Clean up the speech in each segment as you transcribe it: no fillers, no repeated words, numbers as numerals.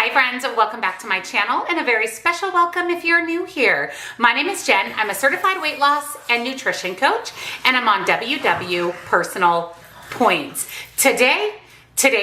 Hi friends, welcome back to my channel and a very special welcome if you're new here. My name is Jen. I'm a certified weight loss and nutrition coach and I'm on WW Personal Points. Today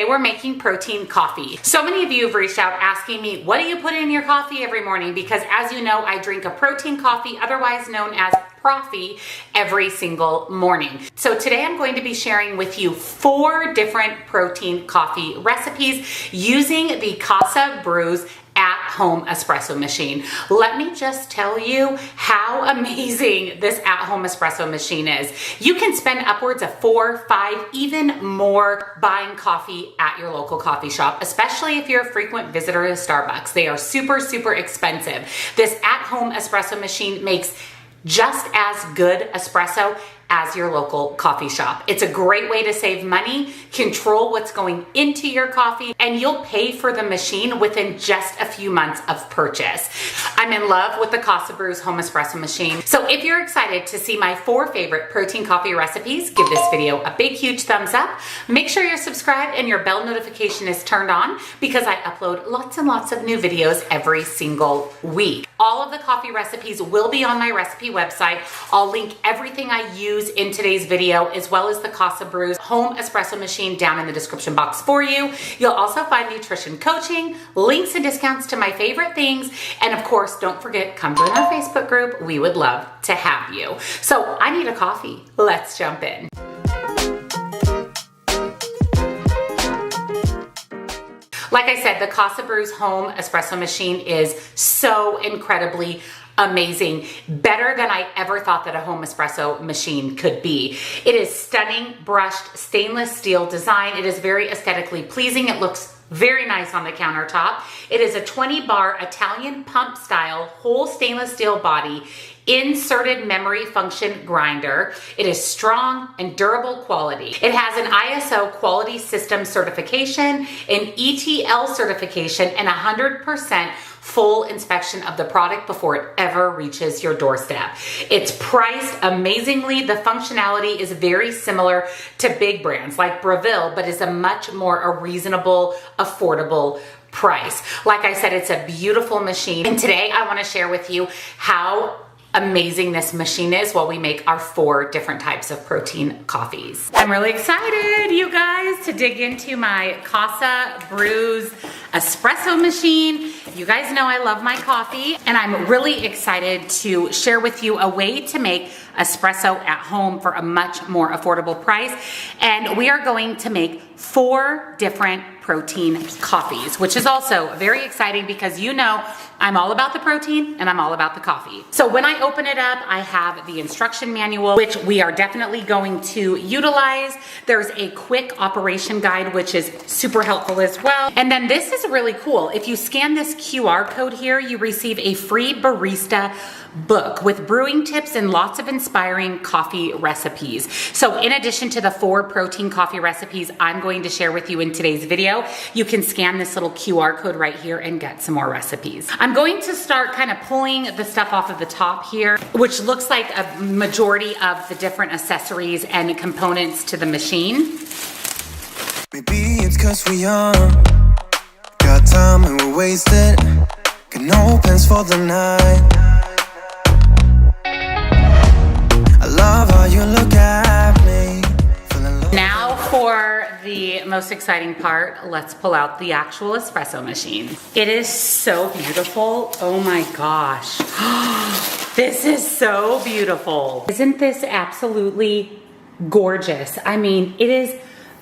we're making protein coffee. So many of you have reached out asking me, what do you put in your coffee every morning? Because as you know, I drink a protein coffee, otherwise known as Proffee, every single morning. So today I'm going to be sharing with you 4 different protein coffee recipes using the Casabrews at-home espresso machine. Let me just tell you how amazing this at-home espresso machine is. You can spend upwards of 4, 5, even more buying coffee at your local coffee shop, especially if you're a frequent visitor to Starbucks. They are super, super expensive. This at-home espresso machine makes just as good espresso as your local coffee shop. It's a great way to save money, control what's going into your coffee, and you'll pay for the machine within just a few months of purchase. I'm in love with the Casabrews home espresso machine. So if you're excited to see my 4 favorite protein coffee recipes, give this video a big, huge thumbs up. Make sure you're subscribed and your bell notification is turned on because I upload lots and lots of new videos every single week. All of the coffee recipes will be on my recipe website. I'll link everything I use in today's video, as well as the Casabrews home espresso machine down in the description box for you. You'll also find nutrition coaching, links and discounts to my favorite things, and of course, don't forget, come join our Facebook group. We would love to have you. So I need a coffee. Let's jump in. Like I said, the Casabrews home espresso machine is so incredibly amazing, better than I ever thought that a home espresso machine could be. It is stunning, brushed stainless steel design. It is very aesthetically pleasing. It looks very nice on the countertop. It is a 20-bar Italian pump style whole stainless steel body, inserted memory function grinder. It is strong and durable quality. It has an ISO quality system certification, an ETL certification, and 100% full inspection of the product before it ever reaches your doorstep. It's priced amazingly. The functionality is very similar to big brands like Breville, but is a much more reasonable, affordable price. Like I said, it's a beautiful machine. And today I want to share with you how amazing this machine is while we make our 4 different types of protein coffees. I'm really excited, you guys, to dig into my Casabrews espresso machine. You guys know I love my coffee, and I'm really excited to share with you a way to make espresso at home for a much more affordable price. And we are going to make 4 different protein coffees, which is also very exciting because you know I'm all about the protein and I'm all about the coffee. So when I open it up, I have the instruction manual, which we are definitely going to utilize. There's a quick operation guide, which is super helpful as well. And then this is really cool. If you scan this QR code here, you receive a free barista book with brewing tips and lots of inspiring coffee recipes. So in addition to the 4 protein coffee recipes I'm going to share with you in today's video, you can scan this little QR code right here and get some more recipes. I'm going to start kind of pulling the stuff off of the top here, which looks like a majority of the different accessories and components to the machine. Maybe it's 'cause we're young, got time and we're wasted, got no plans for the night. I love how you look at me. Now for the most exciting part, let's pull out the actual espresso machine. It is so beautiful. Oh my gosh. This is so beautiful. Isn't this absolutely gorgeous? I mean, it is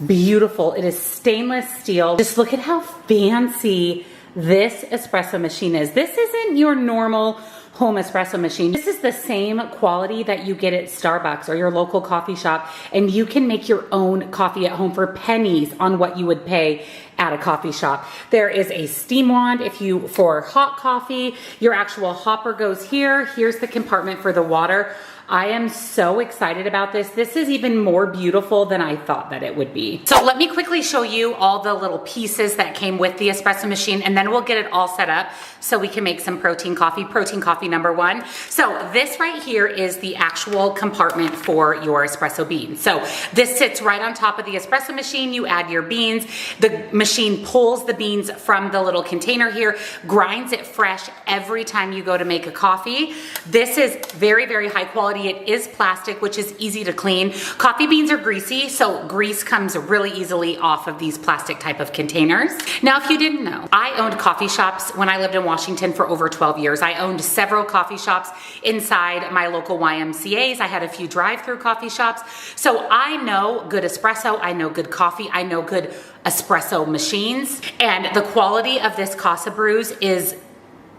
beautiful. It is stainless steel. Just look at how fancy this espresso machine is. This isn't your normal home espresso machine. This is the same quality that you get at Starbucks or your local coffee shop, and you can make your own coffee at home for pennies on what you would pay at a coffee shop. There is a steam wand for hot coffee. Your actual hopper goes here. Here's the compartment for the water. I am so excited about this. This is even more beautiful than I thought that it would be. So let me quickly show you all the little pieces that came with the espresso machine, and then we'll get it all set up so we can make some protein coffee number 1. So this right here is the actual compartment for your espresso beans. So this sits right on top of the espresso machine. You add your beans. The machine machine pulls the beans from the little container here, grinds it fresh every time you go to make a coffee. This is very, very high quality. It is plastic, which is easy to clean. Coffee beans are greasy, so grease comes really easily off of these plastic type of containers. Now, if you didn't know, I owned coffee shops when I lived in Washington for over 12 years. I owned several coffee shops inside my local YMCAs. I had a few drive-through coffee shops. So I know good espresso, I know good coffee, I know good espresso machines, and the quality of this Casabrews is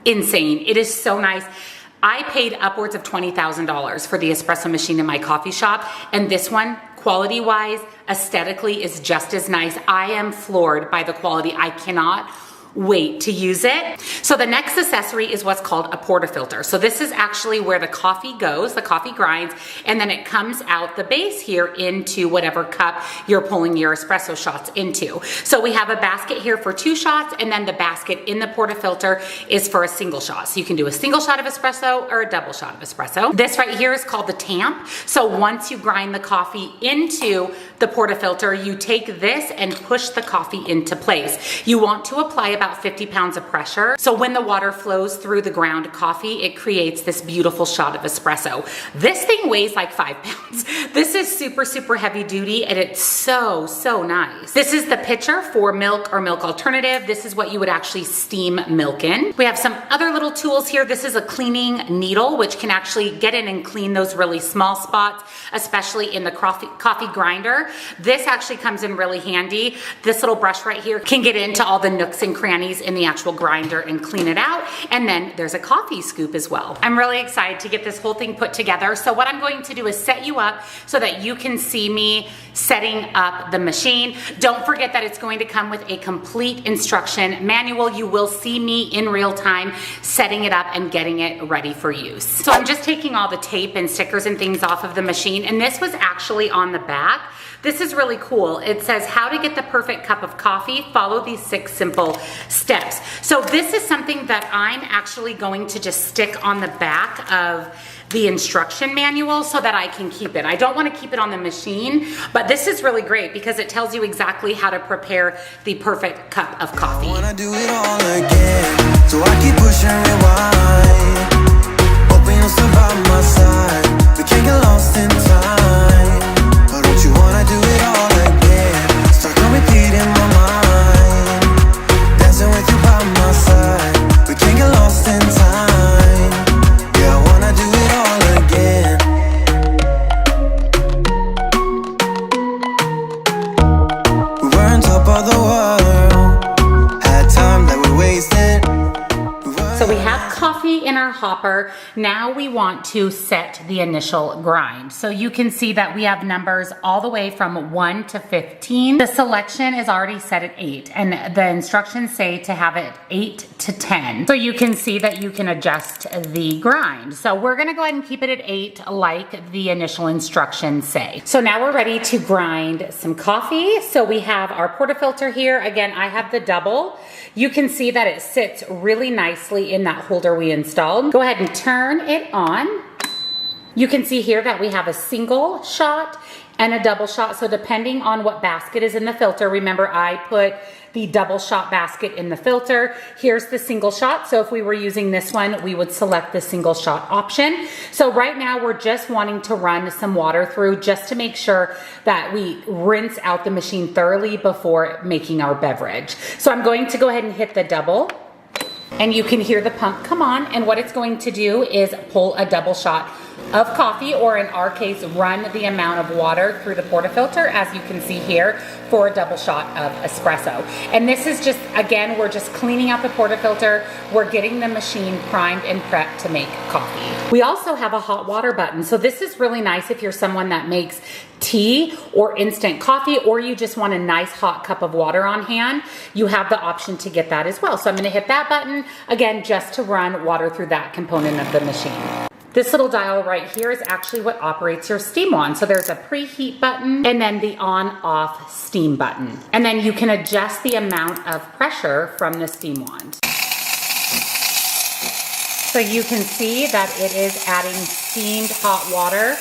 insane. It is so nice. I paid upwards of $20,000 for the espresso machine in my coffee shop, and this one, quality-wise, aesthetically, is just as nice. I am floored by the quality. I cannot wait to use it. So the next accessory is what's called a portafilter. So this is actually where the coffee goes, the coffee grinds, and then it comes out the base here into whatever cup you're pulling your espresso shots into. So we have a basket here for 2 shots, and then the basket in the portafilter is for a single shot. So you can do a single shot of espresso or a double shot of espresso. This right here is called the tamp. So once you grind the coffee into the portafilter, you take this and push the coffee into place. You want to apply about 50 pounds of pressure. So when the water flows through the ground coffee, it creates this beautiful shot of espresso. This thing weighs like 5 pounds. This is super, super heavy duty, and it's so, so nice. This is the pitcher for milk or milk alternative. This is what you would actually steam milk in. We have some other little tools here. This is a cleaning needle, which can actually get in and clean those really small spots, especially in the coffee grinder. This actually comes in really handy. This little brush right here can get into all the nooks and crannies in the actual grinder and clean it out. And then there's a coffee scoop as well. I'm really excited to get this whole thing put together. So what I'm going to do is set you up so that you can see me setting up the machine. Don't forget that it's going to come with a complete instruction manual. You will see me in real time setting it up and getting it ready for use. So I'm just taking all the tape and stickers and things off of the machine, and this was actually on the back. This is really cool. It says how to get the perfect cup of coffee. Follow these 6 simple steps. So this is something that I'm actually going to just stick on the back of the instruction manual so that I can keep it. I don't want to keep it on the machine, but this is really great because it tells you exactly how to prepare the perfect cup of coffee. I wanna do it all again, so I keep pushing rewind. Hoping you'll still by my side. We can't get lost in time. But don't you wanna do it all again? Start on repeat in my mind. Dancing with you by my side. We can't get lost in time. Yeah, I wanna do it all again. We were on top of the world. Had time that we wasted. So we have coffee in our hopper. Now we want to set the initial grind. So you can see that we have numbers all the way from 1 to 15. The selection is already set at 8, and the instructions say to have it 8 to 10. So you can see that you can adjust the grind. So we're gonna go ahead and keep it at 8 like the initial instructions say. So now we're ready to grind some coffee. So we have our portafilter here. Again, I have the double. You can see that it sits really nicely in that holder we installed. Go ahead and turn it on. You can see here that we have a single shot and a double shot. So depending on what basket is in the filter, remember I put the double shot basket in the filter. Here's the single shot. So if we were using this one, we would select the single shot option. So right now we're just wanting to run some water through just to make sure that we rinse out the machine thoroughly before making our beverage. So I'm going to go ahead and hit the double, and you can hear the pump come on, and what it's going to do is pull a double shot of coffee, or in our case, run the amount of water through the portafilter, as you can see here, for a double shot of espresso. And this is just, again, we're just cleaning out the portafilter. We're getting the machine primed and prepped to make coffee. We also have a hot water button. So this is really nice if you're someone that makes tea or instant coffee, or you just want a nice hot cup of water on hand. You have the option to get that as well. So I'm gonna hit that button, again, just to run water through that component of the machine. This little dial right here is actually what operates your steam wand. So there's a preheat button and then the on-off steam button. And then you can adjust the amount of pressure from the steam wand. So you can see that it is adding steamed hot water,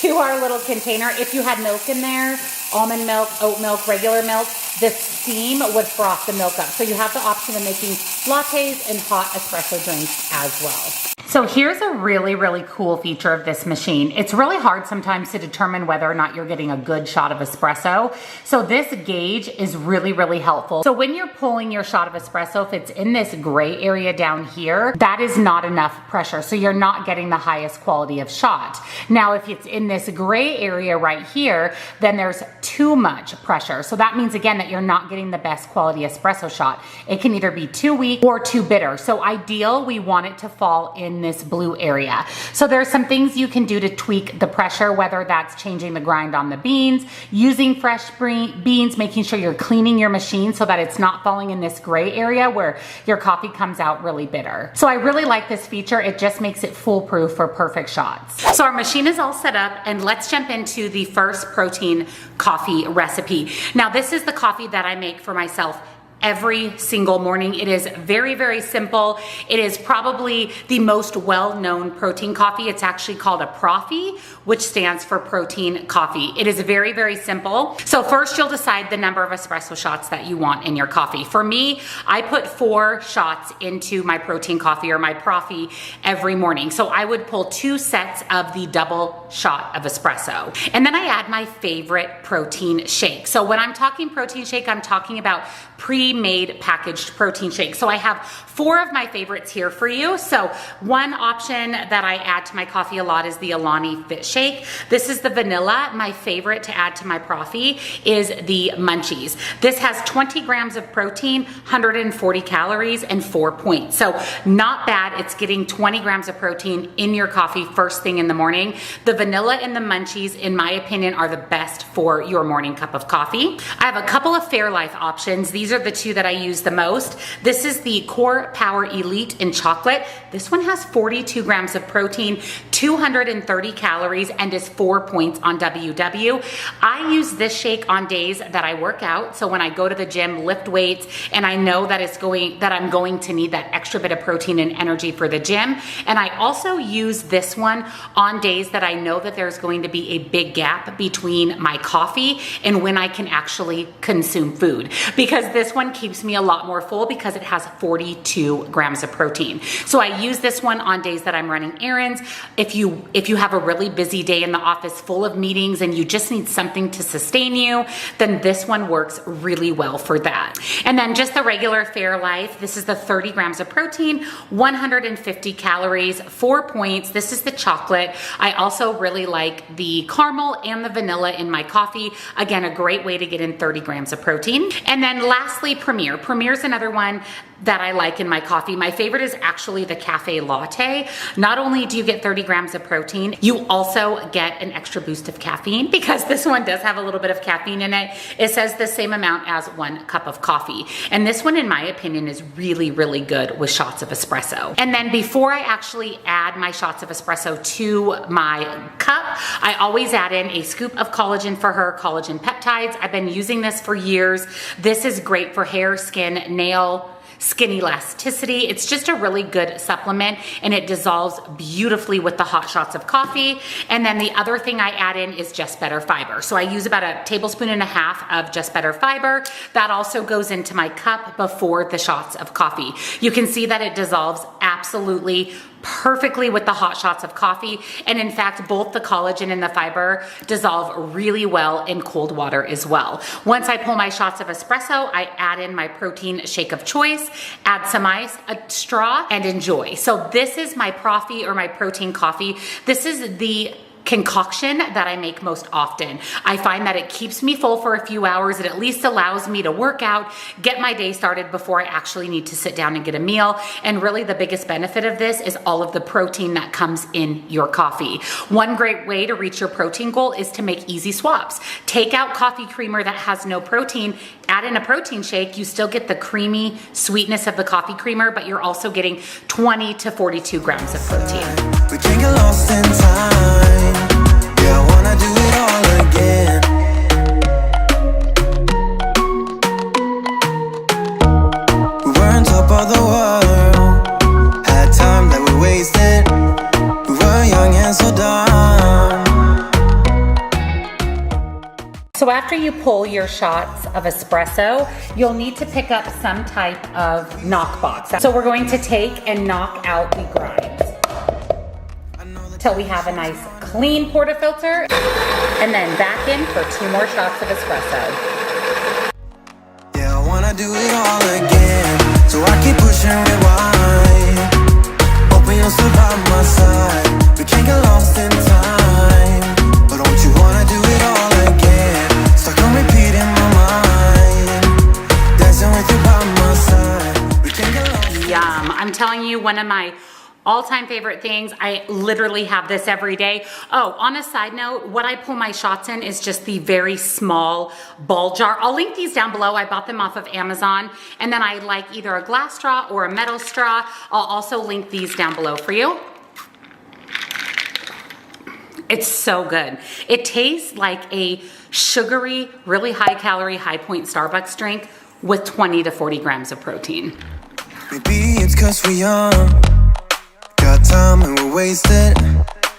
to our little container. If you had milk in there, almond milk, oat milk, regular milk, the steam would froth the milk up. So you have the option of making lattes and hot espresso drinks as well. So here's a really, really cool feature of this machine. It's really hard sometimes to determine whether or not you're getting a good shot of espresso. So this gauge is really, really helpful. So when you're pulling your shot of espresso, if it's in this gray area down here, that is not enough pressure. So you're not getting the highest quality of shot. Now, if it's in this gray area right here, then there's too much pressure. So that means again that you're not getting the best quality espresso shot. It can either be too weak or too bitter. So ideal, we want it to fall in this blue area. So there's some things you can do to tweak the pressure, whether that's changing the grind on the beans, using fresh beans, making sure you're cleaning your machine so that it's not falling in this gray area where your coffee comes out really bitter. So I really like this feature. It just makes it foolproof for perfect shots. So our machine is all set up, and let's jump into the first protein coffee recipe. Now this is the coffee that I make for myself every single morning. It is very, very simple. It is probably the most well-known protein coffee. It's actually called a Profi, which stands for protein coffee. It is very, very simple. So first you'll decide the number of espresso shots that you want in your coffee. For me, I put 4 shots into my protein coffee or my Profi every morning. So I would pull 2 sets of the double shot of espresso. And then I add my favorite protein shake. So when I'm talking protein shake, I'm talking about pre-made packaged protein shake. So I have 4 of my favorites here for you. So one option that I add to my coffee a lot is the Alani Fit Shake. This is the vanilla. My favorite to add to my Profi is the Munchies. This has 20 grams of protein, 140 calories, and 4 points. So not bad. It's getting 20 grams of protein in your coffee first thing in the morning. The vanilla and the Munchies, in my opinion, are the best for your morning cup of coffee. I have a couple of Fairlife options. These are the 2 that I use the most. This is the Core Power Elite in chocolate. This one has 42 grams of protein, 230 calories, and is 4 points on WW. I use this shake on days that I work out. So when I go to the gym, lift weights, and I know that I'm going to need that extra bit of protein and energy for the gym. And I also use this one on days that I know that there's going to be a big gap between my coffee and when I can actually consume food, because this one keeps me a lot more full because it has 42 grams of protein. So I use this one on days that I'm running errands. If you have a really busy day in the office full of meetings and you just need something to sustain you, then this one works really well for that. And then just the regular Fairlife, this is the 30 grams of protein, 150 calories, 4 points. This is the chocolate. I also really like the caramel and the vanilla in my coffee. Again, a great way to get in 30 grams of protein. And then lastly, Premier. Premier is another one that I like in my coffee. My favorite is actually the cafe latte. Not only do you get 30 grams of protein, you also get an extra boost of caffeine because this one does have a little bit of caffeine in it. It says the same amount as 1 cup of coffee. And this one, in my opinion, is really, really good with shots of espresso. And then before I actually add my shots of espresso to my cup, I always add in a scoop of collagen for her, collagen peptides. I've been using this for years. This is great for hair, skin, nail, skin elasticity. It's just a really good supplement, and it dissolves beautifully with the hot shots of coffee. And then the other thing I add in is Just Better fiber. So I use about 1.5 tablespoons of Just Better fiber. That also goes into my cup before the shots of coffee. You can see that it dissolves absolutely perfectly with the hot shots of coffee. And in fact, both the collagen and the fiber dissolve really well in cold water as well. Once I pull my shots of espresso, I add in my protein shake of choice, add some ice, a straw, and enjoy. So this is my Profi or my protein coffee. This is the concoction that I make most often. I find that it keeps me full for a few hours. It at least allows me to work out, get my day started before I actually need to sit down and get a meal. And really the biggest benefit of this is all of the protein that comes in your coffee. One great way to reach your protein goal is to make easy swaps. Take out coffee creamer that has no protein, add in a protein shake. You still get the creamy sweetness of the coffee creamer, but you're also getting 20 to 42 grams of protein. We can't get lost in time. Yeah, I wanna do it all again. We were on top of the world, had time that we wasted. We were young and so dumb. So after after you pull your shots of espresso, you'll need to pick up some type of knock box. So we're going to take and knock out the grinds till we have a nice clean portafilter, and then back in for 2 more shots of espresso. Yeah, I wanna do it all again, so I keep pushing rewind. Hoping you'll still by my side. We can't get lost in time, but don't you wanna do it all again? Stuck on repeat in my mind, dancing with you by my side. We can't get lost. Yum. I'm telling you, one of my all-time favorite things. I literally have this every day. Oh, on a side note, what I pull my shots in is just the very small ball jar. I'll link these down below. I bought them off of Amazon, and then I like either a glass straw or a metal straw. I'll also link these down below for you. It's so good. It tastes like a sugary, really high calorie, high point Starbucks drink with 20 to 40 grams of protein. Maybe it's 'cause we're young, got time and we're wasted,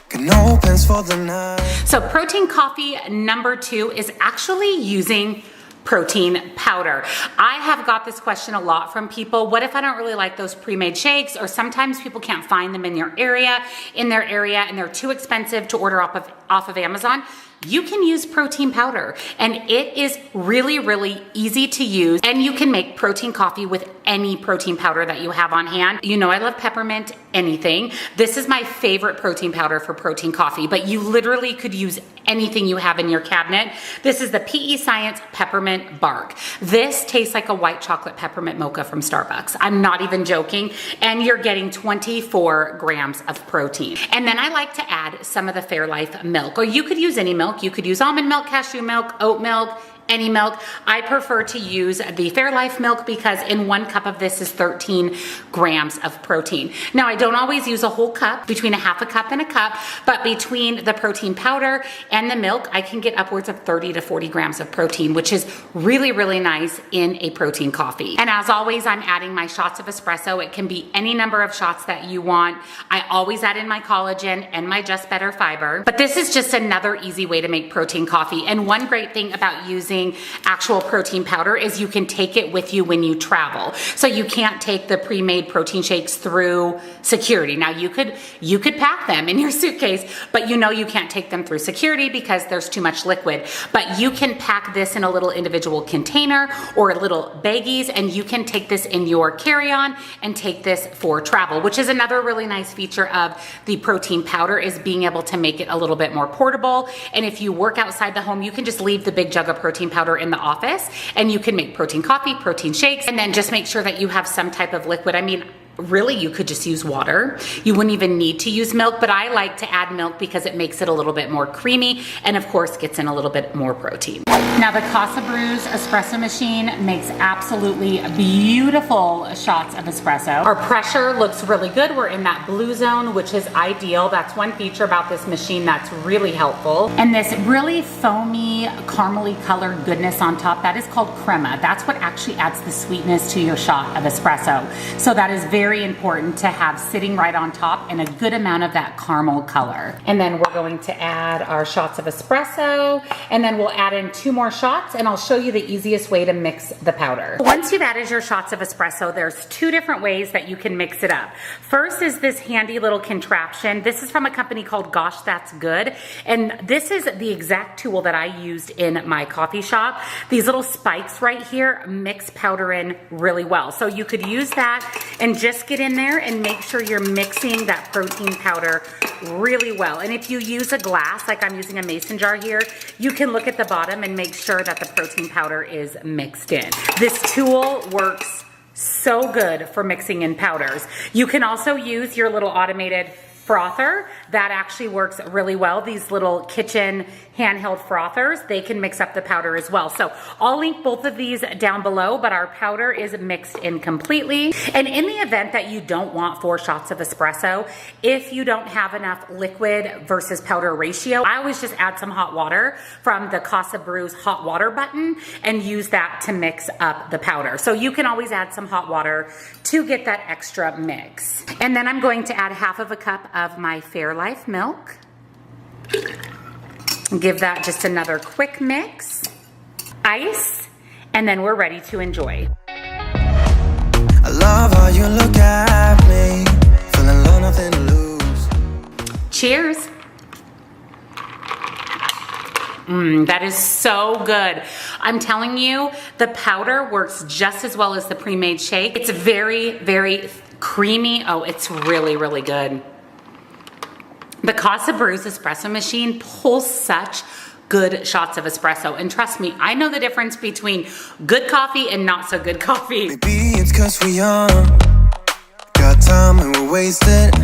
got no plans for the night. So protein coffee number 2 is actually using protein powder. I have got this question a lot from people. What if I don't really like those pre-made shakes, or sometimes people can't find them in their area, and they're too expensive to order off of Amazon? You can use protein powder, and it is really, really easy to use, and you can make protein coffee with any protein powder that you have on hand. You know I love peppermint anything. This is my favorite protein powder for protein coffee, but you literally could use anything you have in your cabinet. This is the PE Science Peppermint Bark. This tastes like a white chocolate peppermint mocha from Starbucks. I'm not even joking, and you're getting 24 grams of protein. And then I like to add some of the Fairlife milk, or you could use any milk. You could use almond milk, cashew milk, oat milk, any milk. I prefer to use the Fairlife milk because in 1 cup of this is 13 grams of protein. Now, I don't always use a whole cup, between a half a cup and a cup, but between the protein powder and the milk, I can get upwards of 30 to 40 grams of protein, which is really, really nice in a protein coffee. And as always, I'm adding my shots of espresso. It can be any number of shots that you want. I always add in my collagen and my Just Better fiber, but this is just another easy way to make protein coffee. And one great thing about using actual protein powder is you can take it with you when you travel. So you can't take the pre-made protein shakes through security. Now you could pack them in your suitcase, but you know you can't take them through security because there's too much liquid. But you can pack this in a little individual container or little baggies, and you can take this in your carry-on and take this for travel, which is another really nice feature of the protein powder, is being able to make it a little bit more portable. And if you work outside the home, you can just leave the big jug of protein powder in the office, and you can make protein coffee, protein shakes, and then just make sure that you have some type of liquid. I mean, really, you could just use water. You wouldn't even need to use milk, but I like to add milk because it makes it a little bit more creamy, and of course gets in a little bit more protein. Now the Casabrews espresso machine makes absolutely beautiful shots of espresso. Our pressure looks really good. We're in that blue zone, which is ideal. That's one feature about this machine that's really helpful. And this really foamy, caramely colored goodness on top, that is called crema. That's what actually adds the sweetness to your shot of espresso. So that is very important to have sitting right on top, and a good amount of that caramel color. And then we're going to add our shots of espresso, and then we'll add in 2 more shots, and I'll show you the easiest way to mix the powder. Once you've added your shots of espresso, there's 2 different ways that you can mix it up. First is this handy little contraption. This is from a company called Gosh That's Good, and this is the exact tool that I used in my coffee shop. These little spikes right here mix powder in really well. So you could use that and just get in there and make sure you're mixing that protein powder really well. And if you use a glass, like I'm using a mason jar here, you can look at the bottom and make sure that the protein powder is mixed in. This tool works so good for mixing in powders. You can also use your little automated frother. That actually works really well. These little kitchen handheld frothers, they can mix up the powder as well. So I'll link both of these down below, but our powder is mixed in completely. And in the event that you don't want 4 shots of espresso, if you don't have enough liquid versus powder ratio, I always just add some hot water from the Casabrews hot water button and use that to mix up the powder. So you can always add some hot water to get that extra mix. And then I'm going to add half of a cup of my Fairlife milk. Give that just another quick mix. ice, and then we're ready to enjoy. I love how you look at me, feeling low, nothing to lose. Cheers. That is so good. I'm telling you, the powder works just as well as the pre-made shake. It's very, very creamy. Oh, it's really, really good. The Casabrews espresso machine pulls such good shots of espresso. And trust me, I know the difference between good coffee and not so good coffee. Maybe it's 'cause we're young, got time and we're wasted.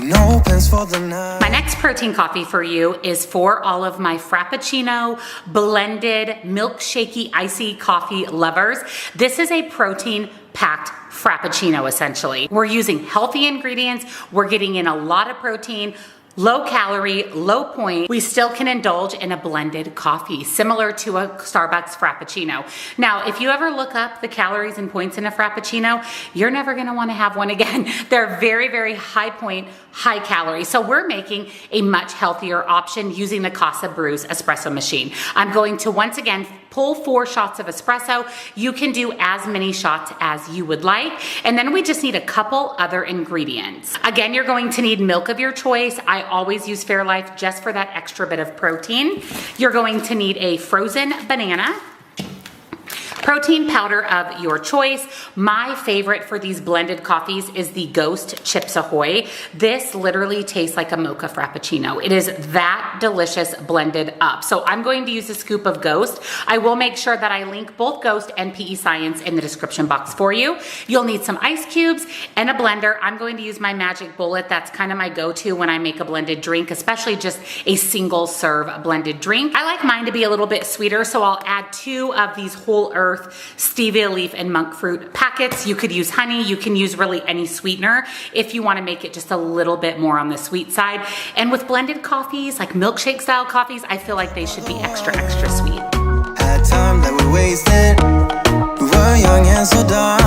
No plans for the night. My next protein coffee for you is for all of my Frappuccino blended milkshakey icy coffee lovers. This is a protein packed Frappuccino essentially. We're using healthy ingredients. We're getting in a lot of protein, low calorie, low point. We still can indulge in a blended coffee, similar to a Starbucks Frappuccino. Now, if you ever look up the calories and points in a Frappuccino, you're never gonna wanna have one again. They're very, very high point, high calorie. So we're making a much healthier option using the Casabrews espresso machine. I'm going to once again pull 4 shots of espresso. You can do as many shots as you would like. And then we just need a couple other ingredients. Again, you're going to need milk of your choice. I always use Fairlife just for that extra bit of protein. You're going to need a frozen banana, protein powder of your choice. My favorite for these blended coffees is the Ghost Chips Ahoy. This literally tastes like a mocha Frappuccino. It is that delicious blended up. So I'm going to use a scoop of Ghost. I will make sure that I link both Ghost and PE Science in the description box for you. You'll need some ice cubes and a blender. I'm going to use my Magic Bullet. That's kind of my go-to when I make a blended drink, especially just a single serve blended drink. I like mine to be a little bit sweeter, so I'll add 2 of these whole earth stevia leaf and monk fruit packets. You could use honey. You can use really any sweetener if you want to make it just a little bit more on the sweet side. And with blended coffees, like milkshake style coffees, I feel like they should be extra, extra sweet. Had time that we wasted. We were young and so dumb.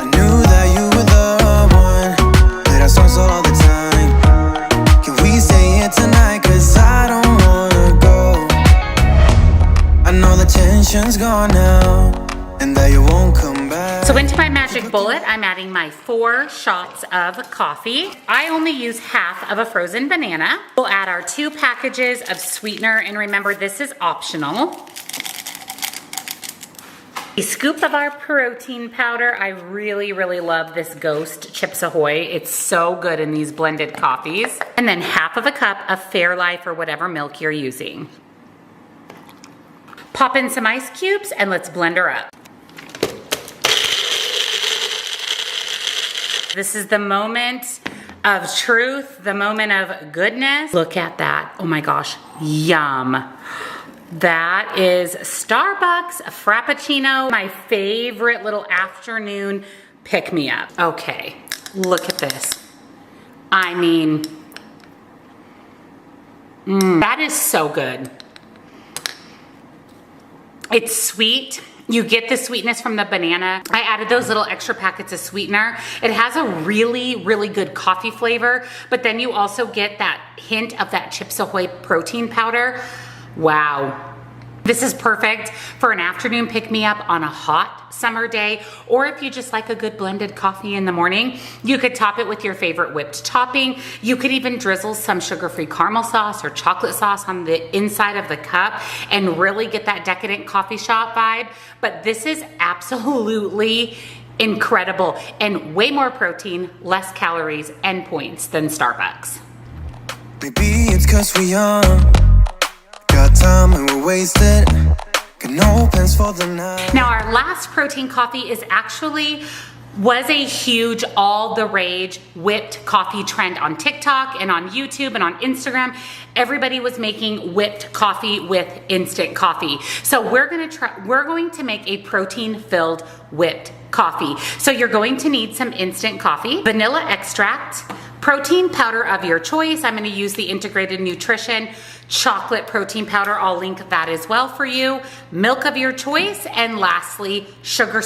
I knew that you were the one. Played our songs all the time. Can we stay here tonight? 'Cause I don't wanna go. I know the tension's gone now, and that you won't come back. So into my Magic Bullet, I'm adding my 4 shots of coffee. I only use half of a frozen banana. We'll add our 2 packages of sweetener, and remember, this is optional. A scoop of our protein powder. I really, really love this Ghost Chips Ahoy. It's so good in these blended coffees. And then half of a cup of Fairlife or whatever milk you're using. Pop in some ice cubes and let's blend her up. This is the moment of truth, the moment of goodness. Look at that. Oh my gosh, yum. That is Starbucks Frappuccino, my favorite little afternoon pick-me-up. Okay, look at this. I mean, that is so good. It's sweet. You get the sweetness from the banana. I added those little extra packets of sweetener. It has a really, really good coffee flavor, but then you also get that hint of that Chips Ahoy protein powder. Wow. This is perfect for an afternoon pick-me-up on a hot summer day, or if you just like a good blended coffee in the morning, you could top it with your favorite whipped topping. You could even drizzle some sugar-free caramel sauce or chocolate sauce on the inside of the cup and really get that decadent coffee shop vibe. But this is absolutely incredible and way more protein, less calories and points than Starbucks. Maybe it's 'cause we're young, got time and we're wasted. Got no plans for the night. Now our last protein coffee was a huge all the rage whipped coffee trend on TikTok and on YouTube and on Instagram. Everybody was making whipped coffee with instant coffee. So we're going to make a protein filled whipped coffee. So you're going to need some instant coffee, vanilla extract, Protein powder of your choice. I'm going to use the Integrated Nutrition chocolate protein powder. I'll link that as well for you. Milk of your choice. And lastly, sugar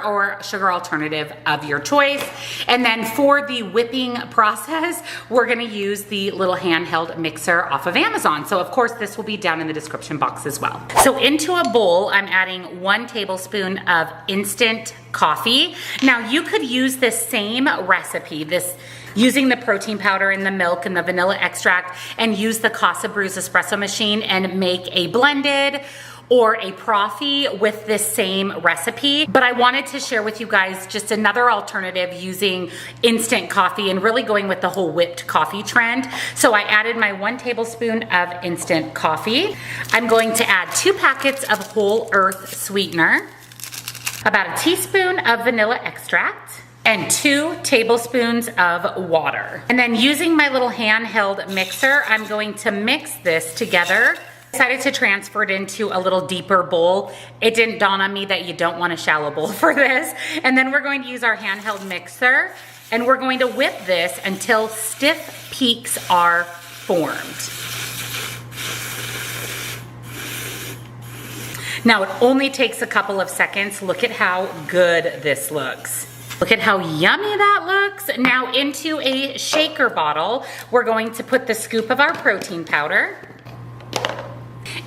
or sugar alternative of your choice. And then for the whipping process, we're going to use the little handheld mixer off of Amazon. So of course, this will be down in the description box as well. So into a bowl, I'm adding 1 tablespoon of instant coffee. Now you could use this same recipe, using the protein powder and the milk and the vanilla extract, and use the Casabrews espresso machine and make a blended or a profi with this same recipe. But I wanted to share with you guys just another alternative using instant coffee and really going with the whole whipped coffee trend. So I added my 1 tablespoon of instant coffee. I'm going to add 2 packets of whole earth sweetener, about a teaspoon of vanilla extract, and 2 tablespoons of water. And then using my little handheld mixer, I'm going to mix this together. I decided to transfer it into a little deeper bowl. It didn't dawn on me that you don't want a shallow bowl for this. And then we're going to use our handheld mixer, and we're going to whip this until stiff peaks are formed. Now it only takes a couple of seconds. Look at how good this looks. Look at how yummy that looks. Now into a shaker bottle, we're going to put the scoop of our protein powder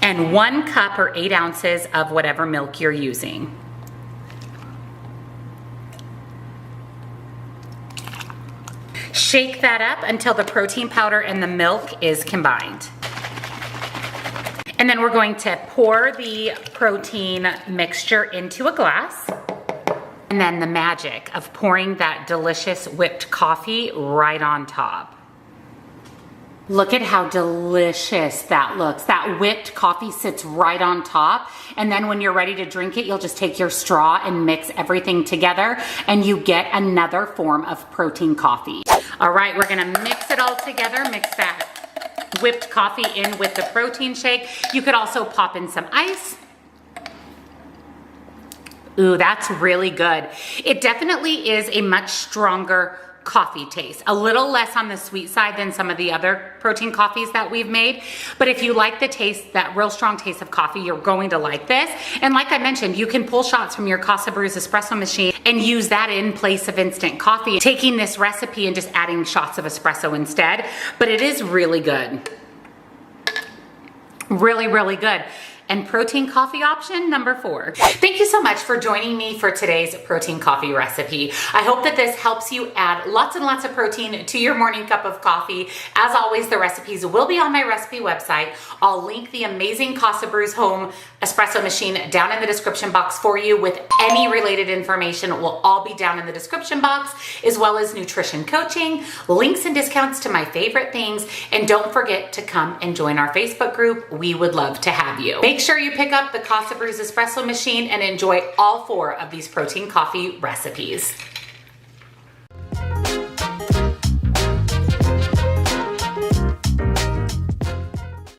and 1 cup or 8 ounces of whatever milk you're using. Shake that up until the protein powder and the milk is combined. And then we're going to pour the protein mixture into a glass. And then the magic of pouring that delicious whipped coffee right on top. Look at how delicious that looks. That whipped coffee sits right on top. And then when you're ready to drink it, you'll just take your straw and mix everything together and you get another form of protein coffee. All right, we're gonna mix it all together, mix that whipped coffee in with the protein shake. You could also pop in some ice. Ooh, that's really good. It definitely is a much stronger coffee taste. A little less on the sweet side than some of the other protein coffees that we've made. But if you like the taste, that real strong taste of coffee, you're going to like this. And like I mentioned, you can pull shots from your Casabrews espresso machine and use that in place of instant coffee, taking this recipe and just adding shots of espresso instead. But it is really good. Really, really good. And protein coffee option number 4. Thank you so much for joining me for today's protein coffee recipe. I hope that this helps you add lots and lots of protein to your morning cup of coffee. As always, the recipes will be on my recipe website. I'll link the amazing Casabrews home espresso machine down in the description box for you, with any related information. It will all be down in the description box, as well as nutrition coaching, links and discounts to my favorite things. And don't forget to come and join our Facebook group. We would love to have you. Make sure you pick up the Casabrews espresso machine and enjoy all 4 of these protein coffee recipes.